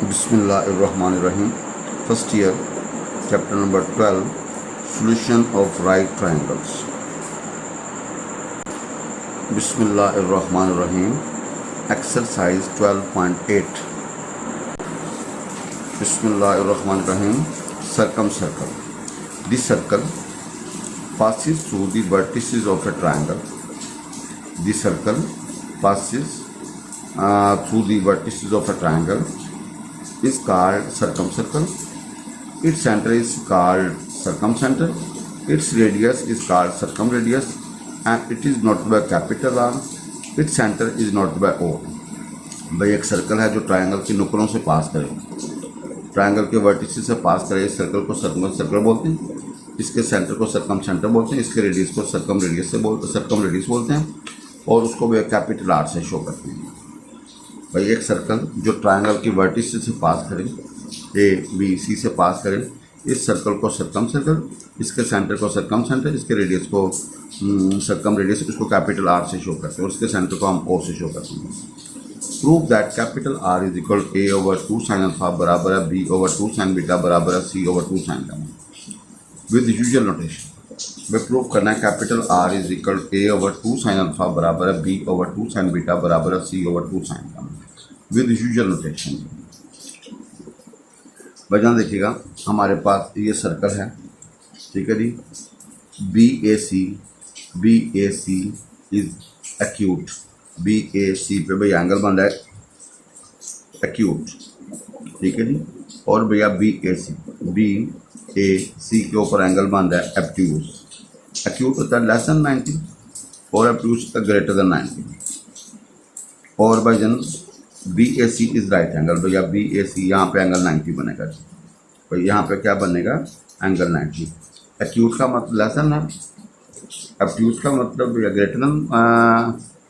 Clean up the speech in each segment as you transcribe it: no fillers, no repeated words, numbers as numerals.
Bismillahirrahmanirrahim. First year, chapter number 12, Solution of Right Triangles. Bismillahirrahmanirrahim. Exercise 12.8. Bismillahirrahmanirrahim. Circumcircle. This circle passes through the vertices of a triangle. The circle passes through the vertices of a triangle is called circumcircle. Its center is called circumcenter. Its radius is called circumradius, and it is noted by capital R. Its center is noted by O. भाई एक circle है जो triangle के नुकरों से पास करे, triangle के vertices से पास करे। इस सर्कल को सर्कम बोलते हैं, इसके सेंटर को सर्कम सेंटर बोलते हैं, इसके रेडियस को सर्कम रेडियस बोलते हैं, और उसको भी कैपिटल आर से शो करते हैं। भाई एक सर्कल जो ट्रायंगल की वर्टिसेस से पास करे, ए बी सी से पास करे, इस सर्कल को सर्कम सर्कल, इसके सेंटर को सर्कम सेंटर, इसके रेडियस को सर्कम रेडियस, इसको कैपिटल आर से शो करते हैं, और इसके सेंटर को हम ओ से शो करते हैं। Prove that capital R is equal A over 2 sine alpha बराबर है बी ओवर 2 साइन बीटा बराबर है C over 2 sine gamma with usual notation. मैं प्रूव करना है capital R is equal A over 2 sine alpha बराबर है बी ओवर 2 साइन बीटा बराबर है C over 2 sine gamma with usual notation. वजह देखिएगा, हमारे पास ये सर्कल है, ठीक है जी। B A C is acute. B A C पे भाई एंगल बन रहा है एक्यूट, ठीक है जी। और भैया बी ए सी के ऊपर एंगल बन रहा है एब्ट्यूज। एक्यूट होता है लेस देन 90 और एब्ट्यूज होता है ग्रेटर देन 90। और भाई जन B A C is right angle. भैया बी ए सी यहाँ पे एंगल 90 बनेगा। भाई यहाँ पे क्या बनेगा, एंगल 90। एक्यूट का मतलब लेस देन है, एब्ट्यूज का मतलब भैया ग्रेटर देन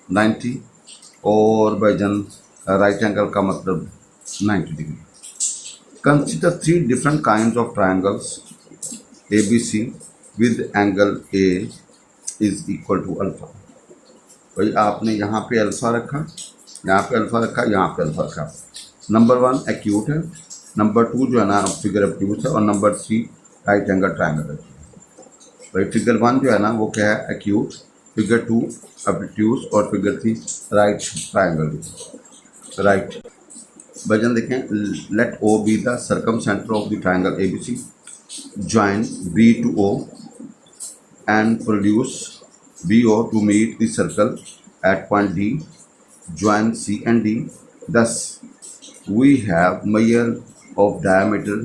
90, और भाई जन राइट एंगल का मतलब 90 degree. Consider 3 different kinds of triangles A B C with angle A is equal to alpha. भाई आपने यहाँ पे अल्फा रखा, यहाँ पे अल्फा रखा, यहाँ पे अल्फा रखा। नंबर 1 एक्यूट है, नंबर 2 जो है ना फिगर एब्ट्यूज है, और नंबर 3 राइट एंगल ट्रायंगल है। भाई फिगर 1 जो है ना वो क्या है, एक्यूट, फिगर 2 एब्ट्यूज, और फिगर 3 राइट ट्रायंगल। राइट वजन देखें, let O B the circumcentre of the triangle A B C, join B to O and produce B O to meet the circle at point D, join C and D. Thus, we have measure of diameter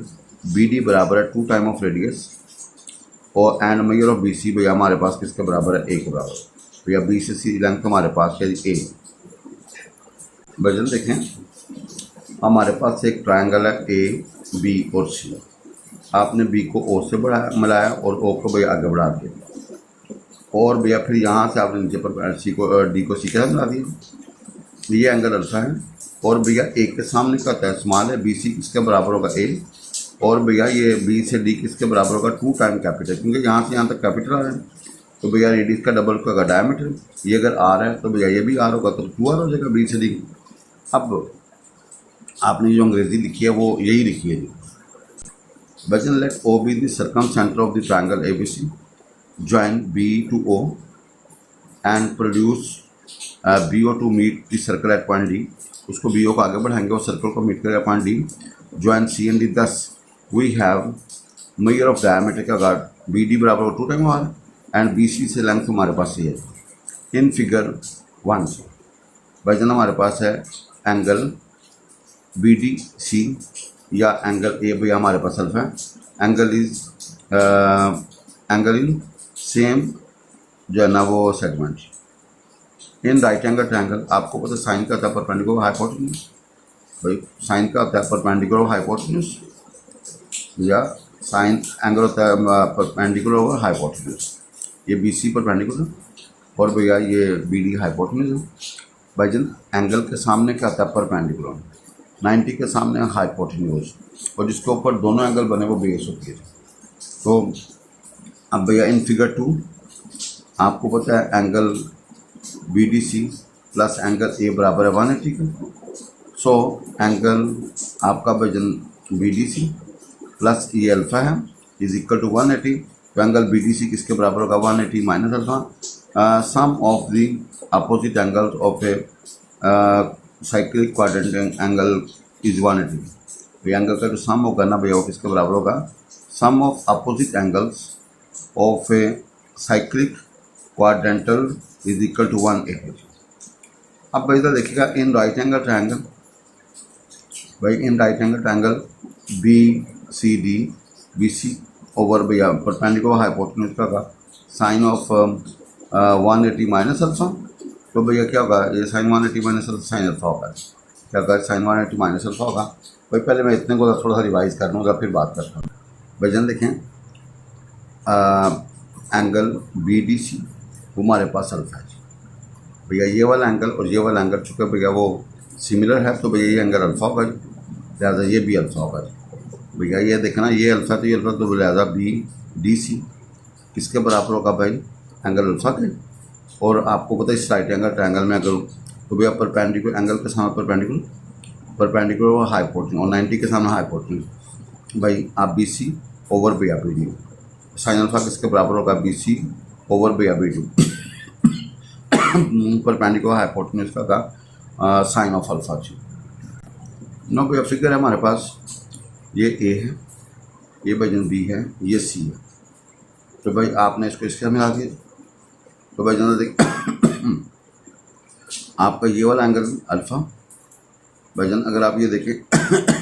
BD बराबर है 2 time of radius, और and measure of BC भैया हमारे पास किसके बराबर है, A के बराबर। भैया B से C लेंथ हमारे पास है A। वजन देखें, हमारे पास एक ट्रायंगल है A B और C। आपने B को O से मिलाया और O को भैया आगे बढ़ा दिया, और भैया फिर यहाँ से आपने नीचे पर C को D को C के साथ मिला दिया। ये एंगल अल्फा है, और भैया ए के सामने का होता है स्मॉल है, बी सी किसके बराबर होगा ए, और भैया ये बी से डी किसके बराबर होगा 2 टाइम कैपिटल, क्योंकि यहाँ से यहाँ तक कैपिटल आ रहा है। तो भैया रेडियस का डबल का डायमीटर, ये अगर आर है तो भैया ये भी आर होगा, तो 2 आर हो जाएगा बी से डी। अब आपने जो अंग्रेजी लिखी है वो यही लिखी है। वजन let O B the circumcentre of the triangle A B C, join B to O and produce B O to meet the circle at point D. उसको बी ओ को आगे बढ़ाएंगे और सर्कल को मीट करेगा point D. Join C and D. Thus we have measure of diameter का गार्ड B D बराबर 2 time R, and B C से लेंथ हमारे पास ये है। इन फिगर 1 वजन हमारे पास है एंगल बी डी सी या एंगल ए, भैया हमारे पास अल्फा है। एंगल इन सेम जो है ना वो सेगमेंट। इन राइट एंगल ट्रायंगल आपको पता साइन का होता है परपेंडिकुलर हाइपोटेन्यूज। भाई साइन का होता है परपेंडिकुलर हाइपोटेन्यूज, या साइन एंगल होता है परपेंडिकुलर ओवर हाइपोटेन्यूज। ये बी सी परपेंडिकुलर और भैया ये बी डी हाइपोटेन्यूज है। भाई जन एंगल के सामने क्या होता है परपेंडिकुलर, 90 के सामने हाइपोटेन्यूज, और जिसके ऊपर दोनों एंगल बने वो बेस होती है। तो अब भैया इन फिगर 2 आपको पता है angle B D C plus angle A बराबर है 180 का। सो एंगल आपका वजन बी डी सी प्लस ये अल्फ़ा है इज इक्वल टू 180। तो एंगल बी डी सी किसके बराबर होगा 180 minus alpha. Sum of the opposite angles of a cyclic quadrant angle is 180। तो एंगल का जो सम होगा ना भैया वो किसके बराबर होगा, sum of opposite angles of a cyclic quadrilateral is equal to 180। अब भाई इधर देखिएगा इन राइट एंगल ट्रायंगल, भाई in right angle triangle B C D B C over भैया परपेंडिकुलर हाइपोटेन्यूज का होगा साइन ऑफ 180 माइनस अल्फा। तो भैया क्या होगा, ये sine 180 minus alpha sine alpha होगा, क्या होगा साइन 180 माइनस अल्फा होगा। भाई पहले मैं इतने को थोड़ा सा रिवाइज कर लूँगा फिर बात करता हूँ। भजन देखें एंगल बी डी सी हमारे पास अल्फा है भैया, ये वाला एंगल और ये वाला एंगल चूँकि भैया वो सिमिलर है तो भैया ये एंगल अल्फा होगा जी, लिहाजा ये भी अल्फा होगा जी। भैया ये देखना ये अल्फा तो ये अल्फा तो लिहाजा बी डी सी किसके बराबर होगा भाई, एंगल अल्फा के। और आपको पता है इस राइट एंगल ट्रायंगल में अगर तो भैया परपेंडिकुलर एंगल के सामने परपेंडिकुलर हाइपोटेन्यूज और 90 के सामने हाइपोटेन्यूज, भाई आप बी सी ओवर भैया बी डी साइन अल्फा किसके बराबर होगा बी सी ओवर भैया बी डी परपेंडिकुलर हाइपोटेन्यूज का साइन ऑफ अल्फा जी। नो भैया फिगर है हमारे पास, ये ए है, ये वजन बी है, ये सी है। तो भाई आपने इसको इसके मिला दिया तो भाई जना देख आपका ये वाला एंगल अल्फ़ा भाईजान, अगर आप ये देखें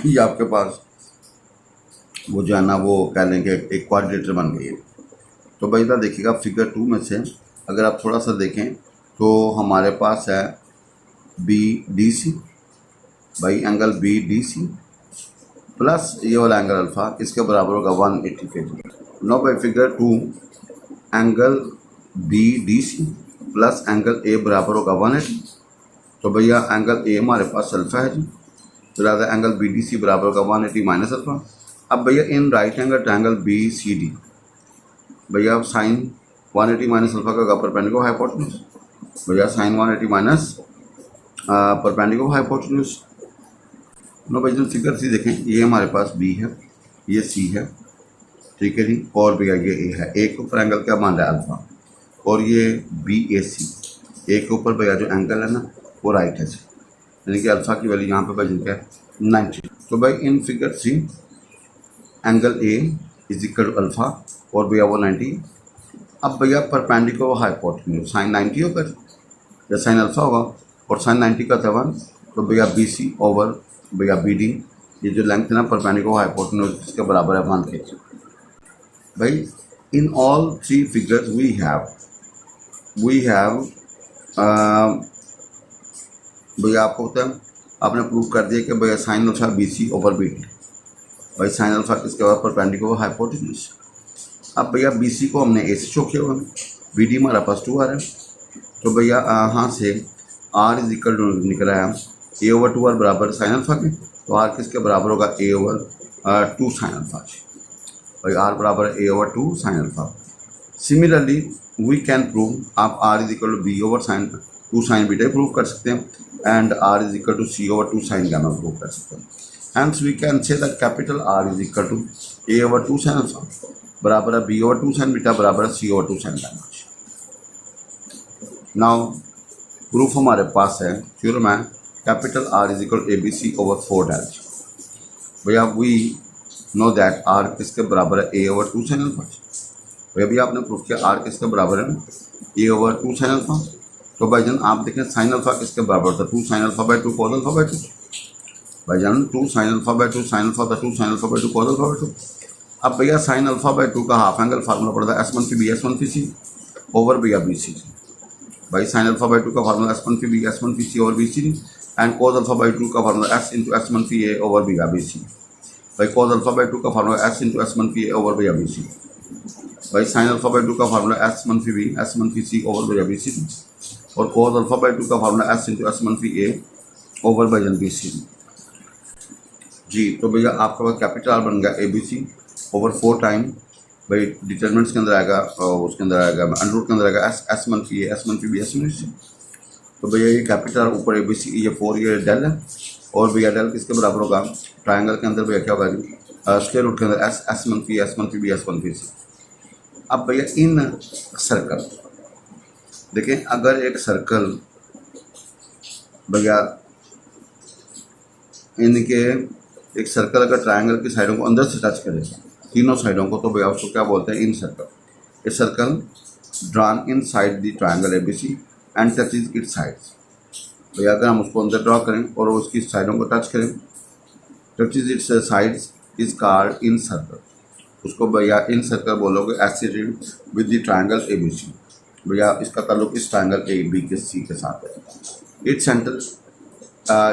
ये आपके पास वो जो है ना वो कह लेंगे एक क्वाड्रेटर बन गई है। तो भाई इधर देखिएगा फिगर 2 में से अगर आप थोड़ा सा देखें तो हमारे पास है बी डी सी, भाई angle B D C plus ये वाला एंगल अल्फ़ा इसके बराबर होगा 180 के। नो भाई figure 2 angle B D C plus angle A बराबर होगा 180। तो भैया एंगल ए हमारे पास अल्फ़ा है जी, तो लिहाजा एंगल बी डी सी बराबर होगा 180 माइनस अल्फ़ा। अब भैया in right angle triangle B C D भैया साइन 180 माइनस अल्फ़ा का होगा परपेंडिकुलर हाइपोटेन्यूज, भैया sine 180 minus perpendicular hypotenuse. No भाई जब फिगर सी देखें ये हमारे पास बी है, ये सी है, ठीक है जी, और भैया ये ए है। ए के ऊपर एंगल क्या मान रहा है अल्फ़ा, और ये बी ए सी ए के ऊपर भैया जो एंगल है ना वो राइट है, यानी कि अल्फ़ा की वैल्यू यहाँ पे भाई क्या है 90। तो भाई in figure C angle A is equal to alpha और भैया वो 90। अब भैया परपेंडिकुलर हाइपोटेन्यूज साइन 90 होगा या साइन अल्फ़ा होगा और साइन 90 का था 1, तो भैया बी सी ओवर भैया बी डी ये जो लेंथ है ना परपेंडिकुलर हाइपोटेन्यूज इसके बराबर है 1 के। भाई in all 3 figures we have भैया आपको पता है आपने प्रूव कर दिया कि भैया sine alpha B C over B D, भाई साइन अल्फा किसके बाद परपेंडिकुलर हाइपोटेन्यूज। अब भैया बी सी को हमने ए से शो किया हुआ, बी डी हमारा पास 2 आ रहा है। तो भैया यहाँ से आर इज इक्वल टू निकला है ए ओवर 2 आर बराबर साइन अल्फा के, तो आर किसके बराबर होगा ए ओवर 2 साइन अल्फा, भाई आर बराबर A over 2 sine alpha. Similarly we can prove आप R is equal to B over sine 2 sine beta prove कर सकते हैं and R is equal to C over 2 sine gamma prove कर सकते हैं। Hence we can say that capital R is equal to A over 2 sine alpha बराबर है B over 2 sine beta बराबर है C over 2 sine gamma. Now proof हमारे पास है थ्योरम है capital R is equal A B C over 4 dash. भैया we know that R किसके बराबर है ए ओवर 2 साइन अल्फा। भैया भी आपने प्रूफ किया आर किसके बराबर है ए ओवर 2 साइन अल्फा। तो भाईजान आप देखें साइन अल्फा किसके बराबर था 2 sine alpha by 2 cos alpha by 2। भाईजान 2 sine alpha by 2 sine alpha था 2 sine alpha by 2 cos alpha by 2। अब भैया साइन अल्फा बाई 2 का हाफ एंगल फार्मूला पड़ता है S1 फी बी S1 फी सी ओवर भैया बी सी। भाई साइन अल्फा बाई 2 का फार्मूला S1 फी बी S1 फी C over B C and cos alpha by 2 का फार्मूला S इंटू S1 फी ए ओवर भैया बी सी। भाई कॉस अल्फा बाई 2 का फार्मूला S इंटू S1 फी ए ओवर भैया बी सी। भाई साइन अल्फा बाई 2 का फार्मूला S1 फी बी S1 फी सी ओवर भैया बी सी और कॉस अल्फा बाई 2 का फार्मूला S इंटू S1 फी ए ओवर भैया बी सी जी। तो भैया आपका पास कैपिटल आर बन गया A B C over 4 time भाई डिटर्मिनेंट्स के अंदर आएगा और उसके अंदर आएगा अंडररूट के अंदर आएगा S1 फी ए S1 फी बी S1 फी सी। तो भैया ये कैपिटल आर ऊपर ए बी सी ये 4 ये डेल है और भैया डेल किसके बराबर होगा, ट्राइंगल के अंदर भैया क्या होगा जी, स्क्वायर रूट के अंदर एस मंफी बी एस मंफी सी। अब भैया इन सर्कल देखें, अगर एक सर्कल भैया इनके एक सर्कल अगर ट्राइंगल की साइडों को अंदर से टच करे, तीनों साइडों को, तो भैया उसको क्या बोलते हैं, incircle. A circle drawn inside the triangle A B C and touches its sides. भैया अगर हम उसको अंदर ड्रॉ करें और उसकी साइडों को टच करें, touches its sides is called incircle. उसको भैया इन सर्कल बोलोगे associated with the triangle A B C. भैया इसका ताल्लुक इस ट्राइंगल ए बी के सी के साथ है। Its centre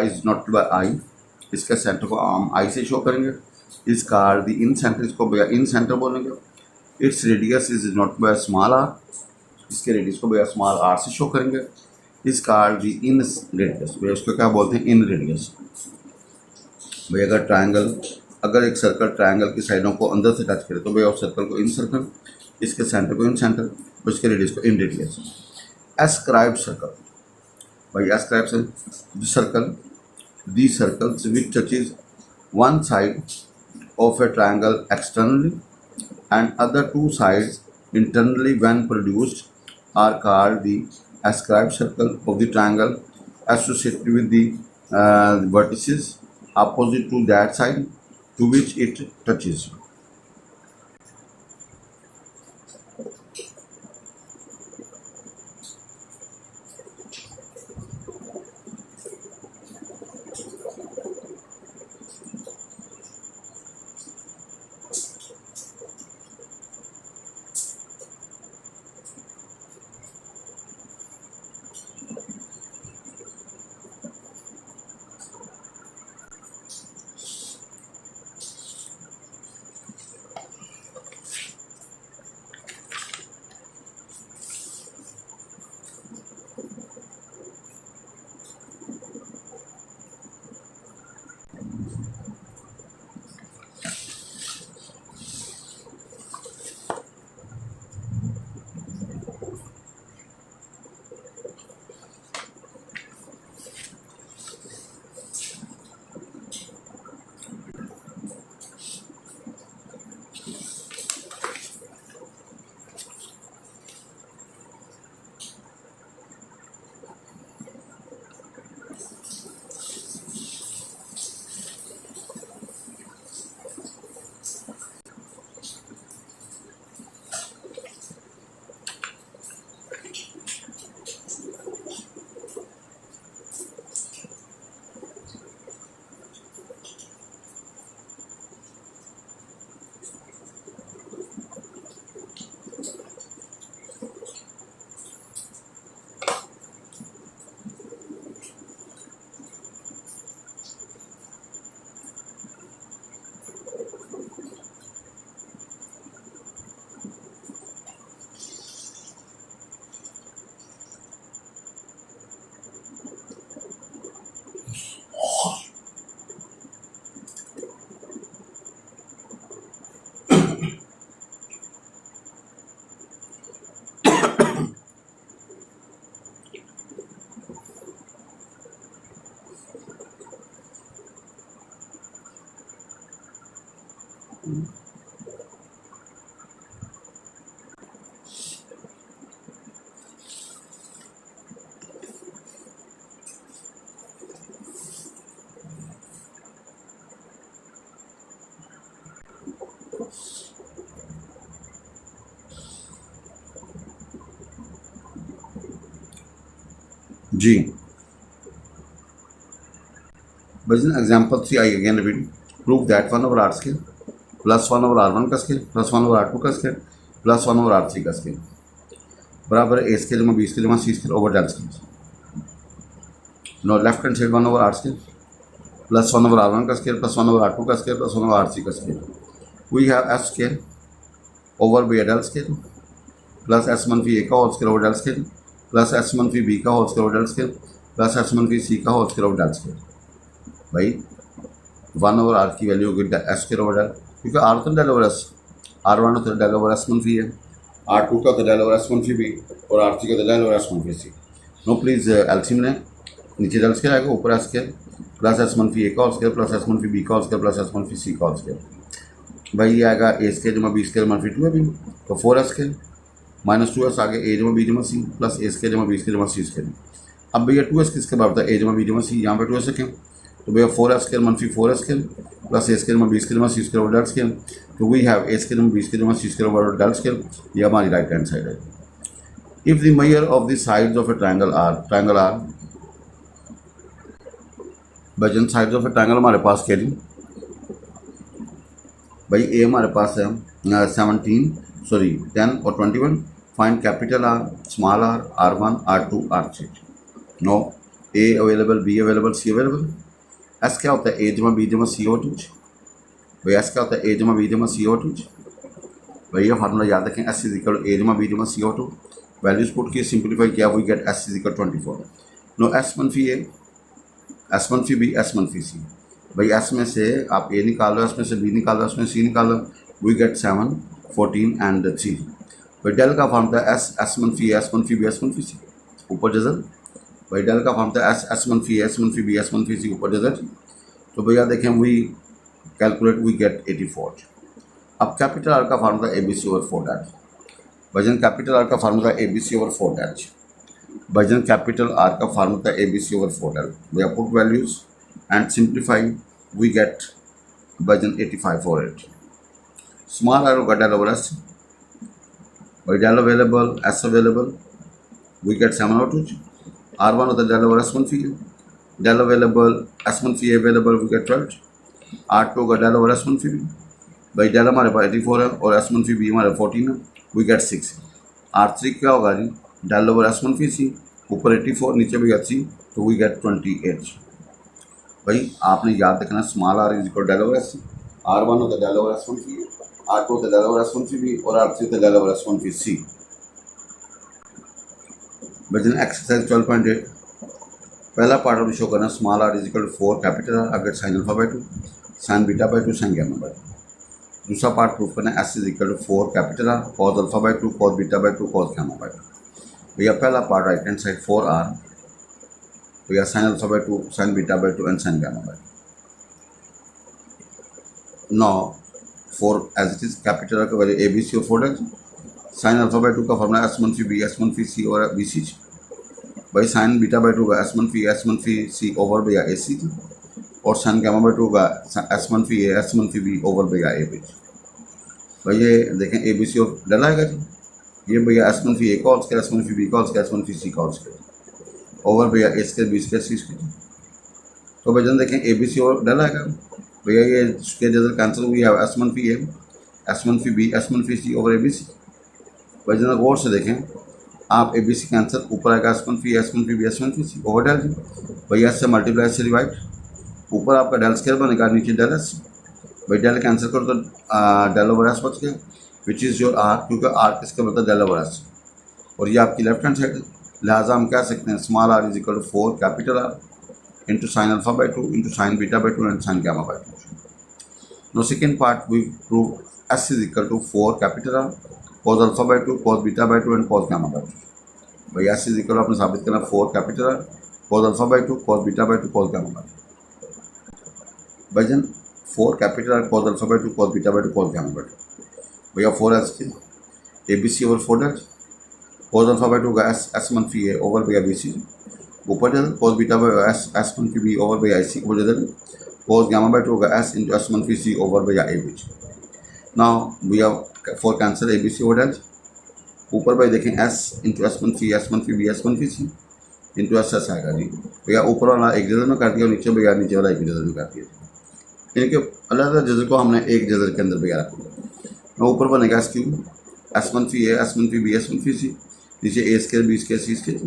is note by I, इसके सेंटर को हम आई से शो करेंगे। इस कार दी इन सेंटर, इसको भैया इन सेंटर बोलेंगे। Its radius is not by small r, इसके रेडियस को भैया स्मॉल आर से शो करेंगे। इस कार दी इन रेडियस, भैया उसको क्या बोलते हैं, इन रेडियस। भैया अगर ट्राइंगल, अगर एक सर्कल ट्राइंगल की साइडों को अंदर से टच करे तो भैया उस सर्कल को इन सर्कल, इसके सेंटर को इन सेंटर, और इसके रेडियस को इन रेडियस। एस्क्राइब्ड सर्कल, भैया ascribed circle the circles which touches one side of a triangle externally and other two sides internally when produced are called the ascribed circle of the triangle associated with the vertices opposite to that side to which it touches. जी Version example 3 I again repeat. Prove that 1 over r square plus 1 over r1 का scale plus 1 over r2 का scale plus 1 over r3 का scale बराबर है a scale जमा b scale जमा c scale over del scale. Now left hand side 1 over r scale plus 1 over r1 का scale plus 1 over r2 का scale plus 1 over r3 का scale. We have f scale over b del scale plus s मनफी a का whole scale over del scale plus s मनफी b का whole scale over del scale plus s मनफी c का whole scale over del scale. भाई 1 over R की value होगी S के ओवर डेल, क्योंकि आर तो डेल ओवर एस, r1 होता है डेल ओवर एस मनफी है, r2 का होता है डेल ओवर एस मनफी बी और r3 का होता है डेल ओवर एस मनफी सी. नो प्लीज़ एलसीएम ने नीचे डेल स्केल आएगा ऊपर एस स्केल प्लस एस मनफी ए का होल स्क्वायर प्लस एस मनफी बी का होल स्क्वायर प्लस एस मनफी सी का होल स्क्वायर। भाई ये आएगा ए स्क्वायर जमा बी स्क्वायर मनफी 2 है भी, तो 4 स्क्वायर माइनस 2 एस आगे ए जमा बी जमा सी प्लस ए स्क्वायर जमा बी स्क्वायर जमा सी स्क्वायर। अब भैया 2 एस किसके बराबर था, ए जमा बी जमा सी, यहाँ पे 2 एस रखें तो भैया 4 स्क्वायर मनफी 4 स्क्वायर प्लस ए स्क्वायर जमा बी स्क्वायर जमा C square over del square. तो वी हैव ए स्क्वायर जमा बी स्क्वायर जमा C square over del square, ये हमारी राइट हैंड साइड है। If the measure of the sides of a triangle are भाई sides of a triangle हमारे पास क्या जी, भाई ए हमारे पास है 10 और 21। Find capital R, small r, R1, R2, R3। No A available, B available, C available. S क्या होता है, ए जमा बी जमा सी और टू। भाई एस क्या होता है, ए जमा बी जमा सी और टू। भैया फार्मूला याद रखें, एस इज इक्वल ए जमा बी जमा सी और टू। वैल्यूज पुट किए, सिंप्लीफाई किया, we get S is equal 24। No S मनफी ए, एस मनफी बी, एस मनफी सी। भाई एस में से आप ए निकाल लो, एस में से बी निकाल लो, एस में सी निकाल लो, वी गेट 7, 14 एंड 3। भाई डेल का फॉर्म था एस, एस मनफी ए, एस मनफी बी, एस मनफी सी, ऊपर जजर। भाई डेल का फॉर्म था एस, एस मनफी ए, एस मनफी बी, एस मनफी सी, ऊपर जजर। तो भैया देखें वी कैलकुलेट, वी गेट 84। अब कैपिटल आर का formula A B C over 4 dash. भजन कैपिटल आर का formula A B C over 4 dash. भजन कैपिटल आर का formula A B C over 4 dash. भैया put values and simplify, we get भजन 85 for it। Small R होगा del over S. भाई del available, S available, we get 7 और 2। R1 होता है del over S मनफी है, डेल अवेलेबल, एस मनफी ए अवेलेबल, वी गेट 12। R2 होगा डेल ओवर एस मनफी बी। भाई डेल हमारे पास 84 है और एस मनफी बी हमारे 14 है, वी गेट 6। R3 क्या होगा जी, डेल ओवर एस मनफी सी, ऊपर 84 नीचे भी 3, तो वी गेट 28। भाई आपने याद रखना, small are is equal del over S. R1 होता है डेल ओवर एस मनफी, R2 होता है डेल ओवर एस मनफी बी और R3 होता है डेल ओवर एस मनफी सी। भजन एक्सरसाइज 12.8 पहला पार्ट ऑफ शो करना, small are is equal 4 capital R अगर sine alpha by 2, sine beta by 2, sine gamma by 2। दूसरा पार्ट प्रूफ करना, S is equal 4 capital R cos alpha by 2, cos beta by 2, cos gamma by 2। भैया पहला part right hand side 4 R, भैया sine alpha by 2, sine beta by 2 and sine gamma by 2। Now 4 as it is capital R का value A B C और 4 dash. Sine alpha by 2 का formula S मनफी B, S मनफी C और B C. भाई sign beta by 2 का S मनफी सी over भैया ए सी और साइन गैमा बाई 2 का एस मनफी ए, एस मनफी बी ओवर भैया ए बी। भाई ये देखें ए बी सी और डल आएगा जी, ये भैया एस मनफी ए का होल स्क्वायर, एस मनफी बी का होल स्क्वायर, एस मनफी सी का होल स्क्वायर ओवर भैया ए स्क्वायर बी स्क्वायर सी स्क्वायर। तो भैया देखें ए बी सी और डल आएगा भैया, ये स्क्वायर जैसे कैंसिल हुई है, एस मनफी ए, एस मनफी बी, एस मनफी सी ओवर ए बी सी। भाई जना गौर से देखें आप, ए बी सी कैंसर ऊपर आएगा एस मनफी बी, एस मनफी सी ओवर डेल जी। भैया इससे मल्टीप्लाई से डिवाइड, ऊपर आपका डेल स्क्वायर बनेगा, नीचे डेल एस। भाई डेल कैंसिल करो तो डेल ओवर एस बच गया, विच इज़ योर आर, क्योंकि आर किसका मतलब डेल ओवर एस, और ये आपकी लेफ्ट हैंड साइड है। लिहाजा हम कह सकते हैं small are is equal to 4 capital R into sine alpha by 2 into sine beta by 2 and sine gamma by 2। No second part we prove S is equal to 4 capital R cos alpha by 2, cos beta by 2 and cos gamma by 2। भाई S is equal आपने साबित करना 4 capital R cos alpha by 2, cos beta by 2, cos gamma by 2। भाई जन 4 capital R cos alpha by 2, cos beta by 2, cos gamma by 2। भैया 4 S A B C over 4 dash, cos alpha by 2 का S मनफी ए over भैया B C, ऊपर जैसे cos beta by S मनफी B over भैया आई सी, ऊपर जैसे कॉस गैमा बाई 2 का एस इंटू एस मनफी सी ओवर भैया ए बी। नाउ भैया 4 cancel A B C over dash, ऊपर भाई देखें एस इंटू एस मनफी बी, एस मनफी सी इंटू एस एस आएगा जी। भैया ऊपर वाला एक जजर में कर दिया, नीचे भैया नीचे वाला एक जजर में कर दिया। इनके अलग अलग जजर को हमने एक जजर के अंदर भैया रख दिया। ऊपर बनेगा एस क्यूब, एस मनफी ए, एस मनफी बी, एस मनफी सी, नीचे ए स्क्वायर बी स्क्वायर सी स्क्वायर।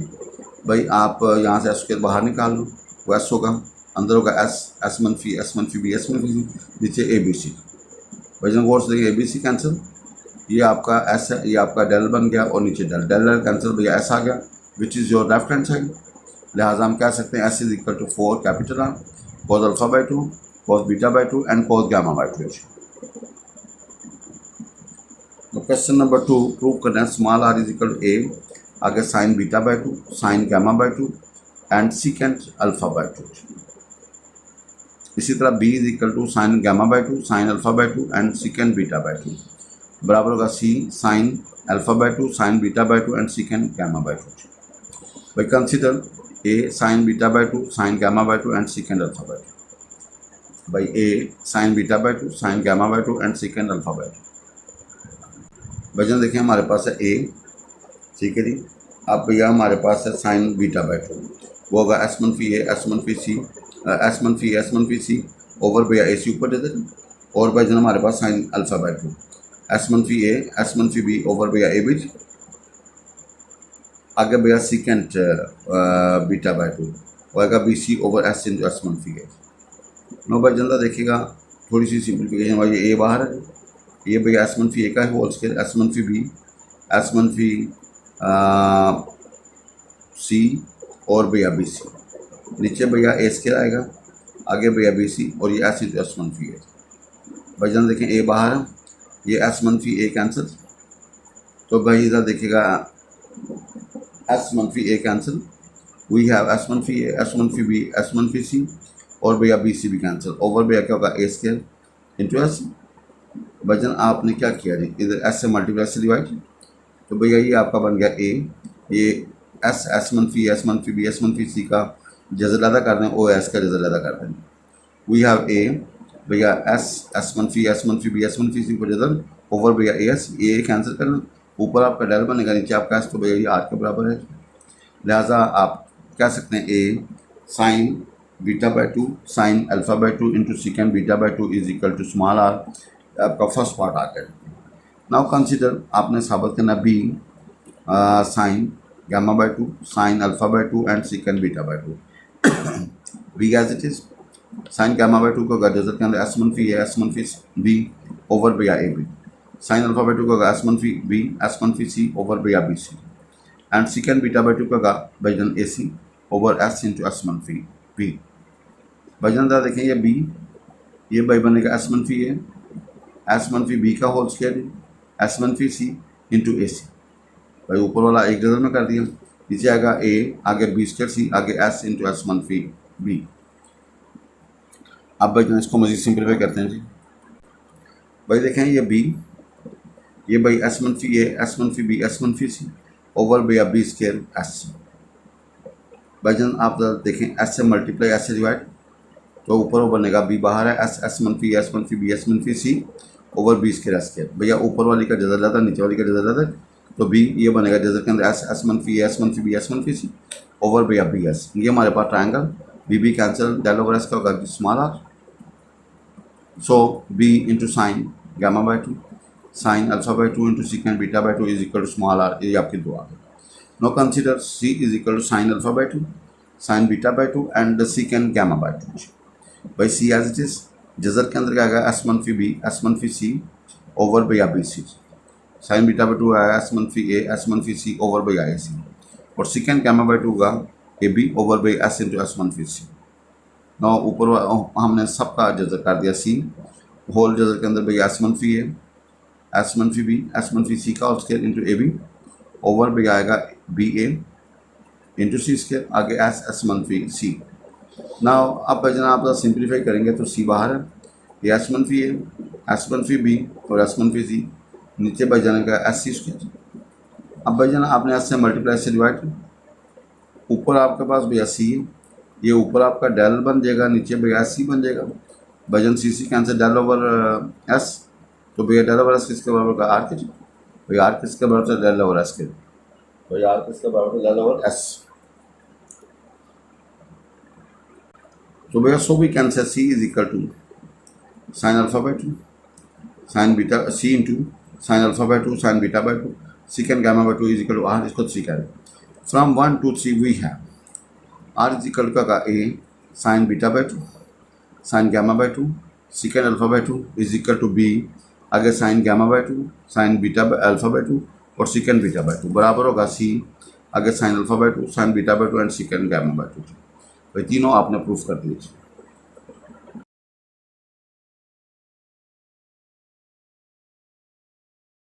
भाई आप यहाँ से एस स्क्वायर बाहर निकाल लो, वो एस होगा, अंदर होगा एस मनफी बी, एस मनफी सी, नीचे ए बी सी। भाई जब गौर से देखिए ए बी सी कैंसिल, ये आपका एस है, ये आपका डेल बन गया और नीचे डेल डेल कैंसिल भैया एस आ गया, which is your left hand side. लिहाजा हम कह सकते हैं S is equal to 4 capital R cos alpha by 2, cos beta by 2 and cos gamma by 2। तो क्वेश्चन नंबर 2 प्रूव करना है small are is equal to A, आगे sine beta by 2, sine gamma by 2 and secant alpha by 2। इसी तरह B is equal to sine gamma by two sine alpha by two and सीकेंड beta by two बराबर होगा C sine alpha by two sine beta by two and secant gamma by two. भाई consider A sine beta by two sine gamma by two and secant alpha by two. भाई A sine beta by two sine gamma by two and secant alpha by two. भजन देखिए हमारे पास है ए, ठीक है जी। अब भैया हमारे पास है साइन बीटा बाई टू, वो होगा एस मनफी ए एस मनफी सी एस मनफी सी ओवर भैया ए सी ऊपर दे दे। और भजन हमारे पास sine alpha by two S मनफी ए एस मनफी बी ओवर भैया ए बीच आगे भैया सीकेंड बीटा बाई टू होगा B C over S into S मनफी ए। नो भाई जनता देखिएगा थोड़ी सी सिंप्लीफिकेशन भाई, ए बाहर है, ये भैया एस मनफी ए का है होल स्केयर एस मनफी बी एस मनफी सी और भैया बी सी, नीचे भैया ए स्केयर आएगा, आगे भैया बी सी और ये एस इंटू एस मनफी ए। भाई जनता देखें ए बाहर है, ये एस मनफी ए कैंसिल, तो भाई इधर देखिएगा एस मनफी ए कैंसिल, वी हैव एस मनफी ए एस मनफी बी एस मनफी सी और भैया बी सी भी कैंसिल ओवर भैया क्या होगा ए स्केयर इंटू एस। भजन आपने क्या किया जी, इधर एस से मल्टीप्लाई से डिवाइड, तो भैया ये आपका बन गया ए, ये एस मनफी बी एस मनफी सी का जज़र अदा कर दें, ओ एस का जज़र अदा कर दें। वी हैव ए भैया एस मनफी बी एस मनफी सी को जज़र ओवर भैया ए कैंसिल करना, ऊपर आपका डेल बनेगा, नीचे आपका एस, तो भैया ये आर के बराबर है। लिहाजा आप कह सकते हैं A sine beta by two sine alpha by two into secant beta by two is equal to small R, आपका फर्स्ट पार्ट आ गया। नाउ कंसिडर आपने साबित करना B sine gamma by two sine alpha by two and सीकेंड beta by two. B as it is sine gamma by two को जजर के अंदर एस मनफी बी ओवर भैया A B, sine alpha by two को एस मनफी B S मनफी सी over भैया B C and सीकेंड beta by two का भजन a c over S into S मनफी बी। भजन दादा देखें ये बी, ये भाई बनेगा एस मनफी ए एस मनफी बी का होल स्केयर एस मनफी सी इंटू ए सी, भाई ऊपर वाला एक जगह में कर दिया, नीचे आएगा ए आगे बी स्केयर सी आगे एस इंटू एस मनफी बी। अब भाई इसको मज़ीद सिंप्लीफाई करते हैं जी। भाई देखें ये बी, ये भाई एस मनफी ए एस मनफी बी एस मनफी सी ओवर भैया बी स्केयर एस सी। भाईजान आप देखें एस से मल्टीप्लाई एस से डिवाइड, तो ऊपर वो बनेगा बी बाहर है एस मनफी बी एस मनफी सी over B square S square, भैया ऊपर वाली का जज़र ज़्यादा नीचे वाली का जज़र ज़्यादा, तो बी ये बनेगा जज़र के अंदर एस मनफी बी एस मनफी सी ओवर भैया बी एस। ये हमारे पास triangle B cancel, del over S का होगा small R, so B into sine gamma by two sine alpha by two into secant beta by two is equal to small R, ये आपकी दो आ गई। Now consider C is equal to sine alpha by two sine beta by two and the secant gamma by two. भाई सी as it is जज़र के अंदर क्या आएगा एस मनफी बी एस मनफी सी ओवर भैया B c, sine beta by two आएगा एस मनफी ए एस मनफी सी ओवर भैया ए सी और सीकेंड गामा बाई टू होगा ए बी ओवर भैया एस इंटू एस मनफी सी। नौ ऊपर हमने सबका जज़र कर दिया सी, होल जज़र के अंदर भैया एस मनफी ए एस मनफी बी एस मनफी सी का whole square into A B over भैया आएगा बी ए इंटू सी स्केयर आगे एस मनफी सी। नाउ अब भाई आप सिंप्लीफाई करेंगे तो सी बाहर है, ये एस मनफी बी और एस मनफी सी, नीचे भाई जाने का एस सी स्क्वायर। अब भाई आपने एस से मल्टीप्लाई से डिवाइड, ऊपर आपके पास भैया सी है, ये ऊपर आपका डेल बन जाएगा, नीचे भैया एस सी बन जाएगा, भजन सी सी कैंसिल डेल ओवर एस, तो भैया डेल ओवर एस किसके बराबर का आर के, भैया आर किसके बराबर डेल ओवर एस के, भैया आर किसके बराबर डेल ओवर एस। तो भैया सो we can say C is equal to sine alpha by two sine beta C into sine alpha by two sine beta by two secant gamma by two is equal to R, इसको 3 करें। From 1 to 3 we have R is equal का A sine beta by two sine gamma by two secant alpha by two is equal to B आगे sine gamma by two sine beta alpha by to और सीकेंड beta by two बराबर होगा सी आगे sign alpha by two sine beta by two and secant gamma by two. भाई तीनों आपने proof कर दिए।